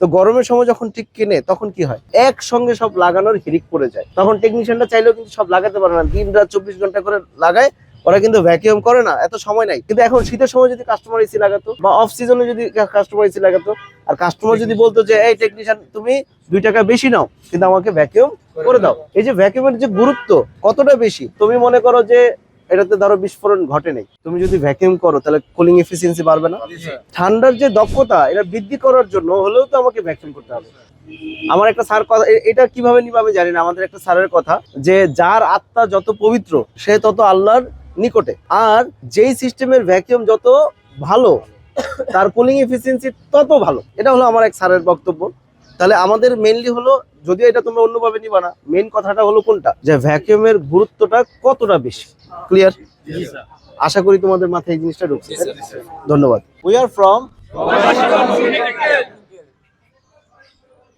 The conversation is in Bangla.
তো গরমের সময় যখন ঠিক কিনে তখন কি হয়, একসঙ্গে সব লাগানোর হিড়িক পড়ে যায়। তখন টেকনিশিয়ানটা চাইলেও কিন্তু সব লাগাতে পারে না, দিন রাত 24 ঘন্টা করে লাগায়। ওরা কিন্তু ভ্যাকিউম করে না, এত সময় নাই। কিন্তু এখন শীতের সময় যদি কাস্টমার এসি লাগাতো বা অফ সিজনে যদি কাস্টমার এসি লাগাতো, আর কাস্টমার যদি বলতো যে এই টেকনিশিয়ান তুমি 2 টাকা বেশি নাও কিন্তু আমাকে ভ্যাকিউম করে দাও, এই যে ভ্যাকিউমের যে গুরুত্ব কতটা বেশি। তুমি মনে করো যে এটাতে ধরো বিস্ফোরণ ঘটে নেই, তুমি যদি ভ্যাকিউম করো তাহলে কুলিং এফিসিয়েন্সি বাড়বে না? ঠান্ডার যে দক্ষতা এটা বৃদ্ধি করার জন্য হলেও তো আমাকে ভ্যাকিউম করতে হবে। আমার একটা স্যার কথা, এটা কিভাবে নিবে আমি জানি না, আমাদের একটা স্যারের কথা যে যার আত্মা যত পবিত্র সে তত আল্লাহর নিকটে, আর যেই সিস্টেমের ভ্যাকিউম যত ভালো তার কুলিং এফিসিয়েন্সি তত ভালো। এটা হলো আমার এক স্যারের বক্তব্য। তাহলে আমাদের মেইনলি হলো, যদিও এটা তোমরা অন্যভাবে নিবা না, মেইন কথাটা হলো কোনটা, যে ভ্যাকিউমের গুরুত্বটা কতটা বেশি। ক্লিয়ার? আশা করি তোমাদের মাথায় এই জিনিসটা ঢুকছে। ধন্যবাদ। We are from